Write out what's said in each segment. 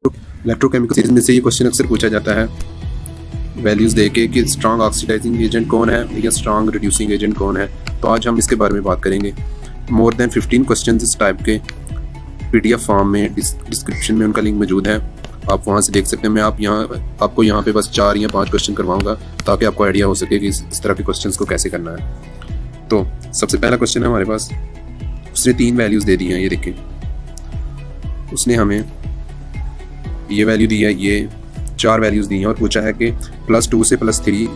Electrochemical series में से ये क्वेश्चन अक्सर पूछा जाता है वैल्यूज़ दे के कि स्ट्रॉन्ग ऑक्सीडाइजिंग एजेंट कौन है या स्ट्रॉन्ग रिड्यूसिंग एजेंट कौन है। तो आज हम इसके बारे में बात करेंगे। मोर देन 15 क्वेश्चन इस टाइप के PDF फॉर्म में डिस्क्रिप्शन में उनका लिंक मौजूद है, आप वहाँ से देख सकते हैं। मैं आपको यहाँ पे बस 4 या 5 क्वेश्चन करवाऊँगा ताकि आपको आइडिया हो सके कि इस तरह के क्वेश्चन को कैसे करना है। तो सबसे पहला क्वेश्चन है हमारे पास, उसने 3 वैल्यूज़ दे दी हैं। ये देखें, उसने हमें ये वैल्यू दी है, ये 4 वैल्यूज़ दी हैं और पूछा है कि +2 से +3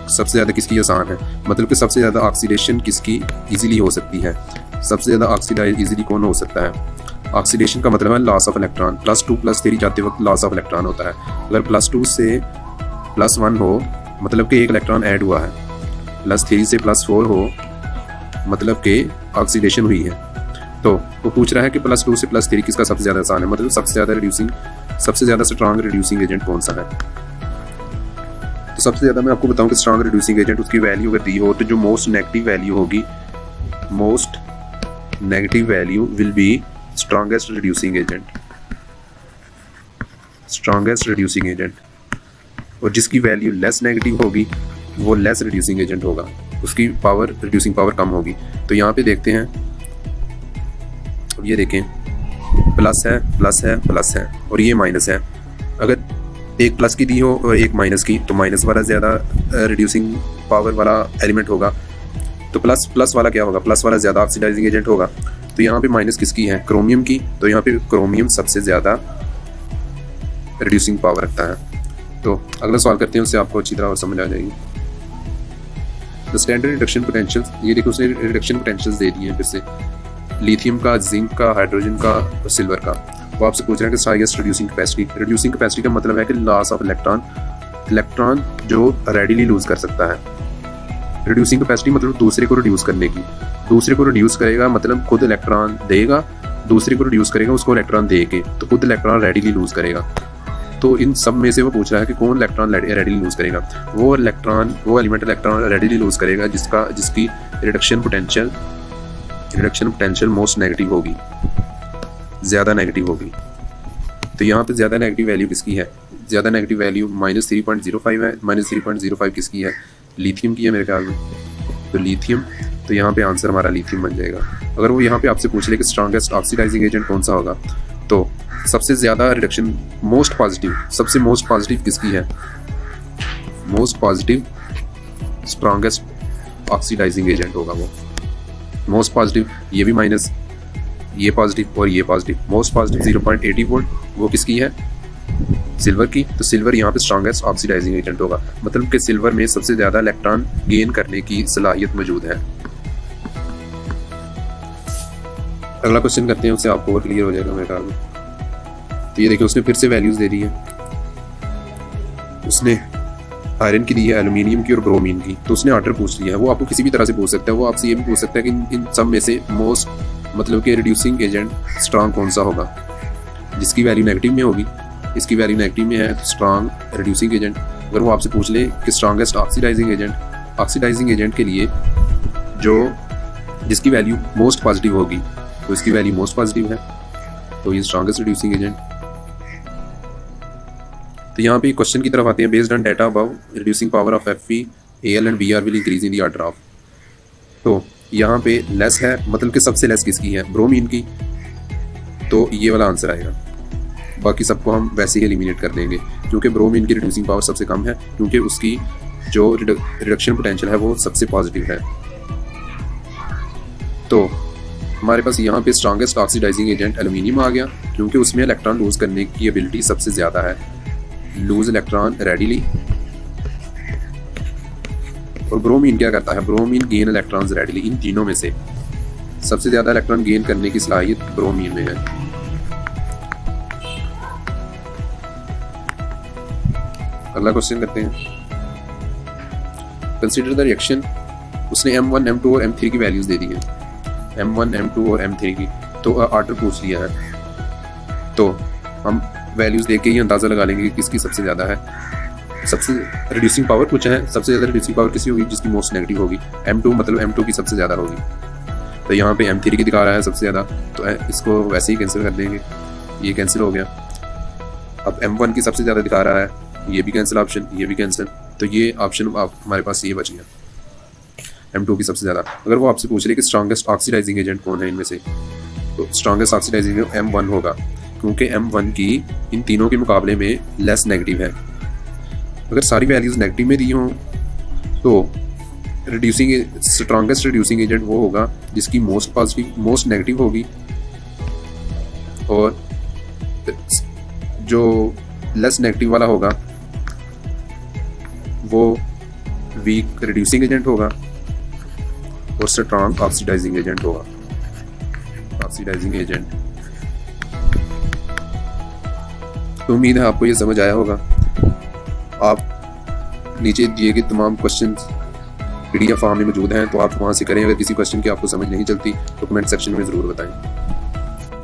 सबसे ज़्यादा किसकी आसान है, मतलब कि सबसे ज़्यादा ऑक्सीडेशन किसकी इजीली हो सकती है, सबसे ज़्यादा ऑक्सीडाइज इजीली कौन हो सकता है। ऑक्सीडेशन का मतलब है लॉस ऑफ इलेक्ट्रॉन। +2 +3 जाते वक्त लॉस ऑफ इलेक्ट्रॉन होता है। अगर +2 से +1 हो मतलब कि एक इलेक्ट्रॉन ऐड हुआ है, +3 से +4 हो मतलब कि ऑक्सीडेशन हुई है। तो वो पूछ रहा है कि +2 से +3 किसका सबसे ज़्यादा आसान है, मतलब सबसे ज़्यादा स्ट्रॉन्ग रिड्यूसिंग एजेंट कौन सा है। तो सबसे ज़्यादा मैं आपको बताऊं कि स्ट्रॉन्ग रिड्यूसिंग एजेंट उसकी वैल्यू अगर दी हो तो जो मोस्ट नेगेटिव वैल्यू होगी, most negative value will be strongest reducing agent, strongest reducing agent. और जिसकी वैल्यू लेस नेगेटिव होगी वो लेस रिड्यूसिंग एजेंट होगा, उसकी पावर रिड्यूसिंग पावर कम होगी। तो यहाँ पे देखते हैं, अब ये देखें प्लस है प्लस है प्लस है और ये माइनस है। अगर एक प्लस की दी हो और एक माइनस की तो माइनस वाला ज़्यादा रिड्यूसिंग पावर वाला एलिमेंट होगा। तो प्लस वाला क्या होगा, प्लस वाला ज़्यादा ऑक्सीडाइजिंग एजेंट होगा। तो यहाँ पे माइनस किसकी है, क्रोमियम की। तो यहाँ पे क्रोमियम सबसे ज़्यादा रिड्यूसिंग पावर रखता है। तो अगला सवाल करते हैं, उससे आपको अच्छी तरह और समझ आ जाएगी। द स्टैंडर्ड रिडक्शन पोटेंशियल्स, ये देखो उसने रिडक्शन पोटेंशियल्स दे दिए हैं फिर से, लिथियम का, जिंक का, हाइड्रोजन का और सिल्वर का। वो आपसे पूछ रहे हैं कि highest reducing capacity. Reducing capacity का मतलब है कि लॉस ऑफ इलेक्ट्रॉन जो रेडिली लूज कर सकता है। रिड्यूसिंग कैपेसिटी मतलब दूसरे को रिड्यूस करने की, दूसरे को रिड्यूस करेगा मतलब खुद इलेक्ट्रॉन देगा, दूसरे को रिड्यूस करेगा उसको इलेक्ट्रॉन दे के, तो खुद इलेक्ट्रॉन रेडिली लूज करेगा। तो इन सब में से वो पूछ रहा है कि कौन इलेक्ट्रॉन रेडिली लूज करेगा। वो एलिमेंट इलेक्ट्रॉन रेडिली लूज करेगा जिसकी रिडक्शन पोटेंशियल मोस्ट नेगेटिव होगी, ज़्यादा नेगेटिव होगी। तो यहाँ पे ज़्यादा नेगेटिव वैल्यू किसकी है, ज़्यादा नेगेटिव वैल्यू -3.05 है। -3.05 किसकी है, लिथियम की है मेरे ख्याल में। तो लिथियम, तो यहाँ पे आंसर हमारा लिथियम बन जाएगा। अगर वो यहाँ पे आपसे पूछ ले कि स्ट्रॉन्गेस्ट ऑक्सीडाइजिंग एजेंट कौन सा होगा, तो सबसे ज़्यादा रिडक्शन सबसे मोस्ट पॉजिटिव किसकी है, most positive strongest oxidising agent होगा वो। मोस्ट पॉजिटिव, ये भी माइनस, ये पॉजिटिव और ये पॉजिटिव। मोस्ट पॉजिटिव 0.80 वोल्ट, वो किसकी है, सिल्वर की। तो सिल्वर यहाँ पे स्ट्रॉन्गेस्ट ऑक्सीडाइजिंग एजेंट होगा, मतलब कि सिल्वर में सबसे ज़्यादा इलेक्ट्रॉन गेन करने की सलाहियत मौजूद है। अगला क्वेश्चन करते हैं, उससे आपको और क्लियर हो जाएगा मेरे ख्याल में। तो ये देखिए उसने फिर से वैल्यूज़ दे दी है। उसने आयरन की दी है, एल्यूमिनियम की और ब्रोमीन की। तो उसने ऑर्डर पूछ लिया है। वो आपको किसी भी तरह से पूछ सकता है। वो आपसे ये भी पूछ सकता है कि इन सब में से मोस्ट मतलब कि रिड्यूसिंग एजेंट स्ट्रॉन्ग कौन सा होगा, जिसकी वैल्यू नेगेटिव में होगी। इसकी वैल्यू नेगेटिव में है तो स्ट्रॉन्ग रिड्यूसिंग एजेंट। अगर वो आपसे पूछ ले कि स्ट्रॉन्गेस्ट ऑक्सीडाइजिंग एजेंट के लिए जिसकी वैल्यू मोस्ट पॉजिटिव होगी, तो इसकी वैल्यू मोस्ट पॉजिटिव है, तो ये स्ट्रॉन्गेस्ट रिड्यूसिंग एजेंट। तो यहाँ पे क्वेश्चन की तरफ आते हैं। Based on data above, reducing power of Fe, Al and Br will increase in the order of. तो यहाँ पे लेस है, मतलब कि सबसे लेस किसकी है, ब्रोमीन की। तो ये वाला आंसर आएगा। बाकी सबको हम वैसे ही एलिमिनेट कर देंगे क्योंकि ब्रोमीन की रिड्यूसिंग पावर सबसे कम है, क्योंकि उसकी जो रिडक्शन पोटेंशियल है वो सबसे पॉजिटिव है। तो हमारे पास यहाँ पे स्ट्रॉन्गेस्ट ऑक्सीडाइजिंग एजेंट एल्यूमिनियम आ गया, क्योंकि उसमें इलेक्ट्रॉन लूज करने की एबिलिटी सबसे ज़्यादा है, लूज इलेक्ट्रॉन रेडिली। और ब्रोमीन क्या करता है, ब्रोमीन गेन इलेक्ट्रॉन्स रेडिली। इन तीनों में से सबसे ज़्यादा इलेक्ट्रॉन गेन करने की सलाहियत ब्रोमीन में है। अगला क्वेश्चन करते हैं। Consider the reaction. उसने M1, M2 और M3 की वैल्यूज दे दी है, M1, M2 और M3 की। तो ऑर्डर पूछ लिया है, तो हम वैल्यूज देख के ही अंदाज़ा लगा लेंगे कि किसकी सबसे ज़्यादा है। सबसे रिड्यूसिंग पावर पूछा है, सबसे ज़्यादा रिड्यूसिंग पावर किसी होगी, जिसकी मोस्ट नेगेटिव होगी। M2 मतलब M2 की सबसे ज़्यादा होगी। तो यहाँ पे M3 की दिखा रहा है सबसे ज़्यादा, तो इसको वैसे ही कैंसिल कर देंगे, ये कैंसिल हो गया। अब M1 की सबसे ज़्यादा दिखा रहा है, ये भी कैंसिल ऑप्शन, ये भी कैंसिल, तो ये ऑप्शन आप हमारे पास ये बच गया M2 की सबसे ज़्यादा। अगर वो आपसे पूछ रहे कि स्ट्रॉन्गेस्ट ऑक्सीडाइजिंग एजेंट कौन है इनमें से, तो स्ट्रॉन्गेस्ट ऑक्सीडाइजिंग M1 होगा, क्योंकि M1 की इन तीनों के मुकाबले में लेस नेगेटिव है। अगर सारी वैल्यूज़ नेगेटिव में दी हों तो स्ट्रॉन्गेस्ट रिड्यूसिंग एजेंट वो होगा जिसकी मोस्ट पॉजिटिव मोस्ट नेगेटिव होगी, और जो लेस नेगेटिव वाला होगा वो वीक रिड्यूसिंग एजेंट होगा, और स्ट्रॉन्ग ऑक्सीडाइजिंग एजेंट होगा। ऑक्सीडाइजिंग एजेंट, तो उम्मीद है आपको ये समझ आया होगा। आप नीचे दिए गए तमाम क्वेश्चंस PDF फॉर्म में मौजूद हैं, तो आप वहाँ से करें। अगर किसी क्वेश्चन की आपको समझ नहीं चलती तो कमेंट सेक्शन में ज़रूर बताएं।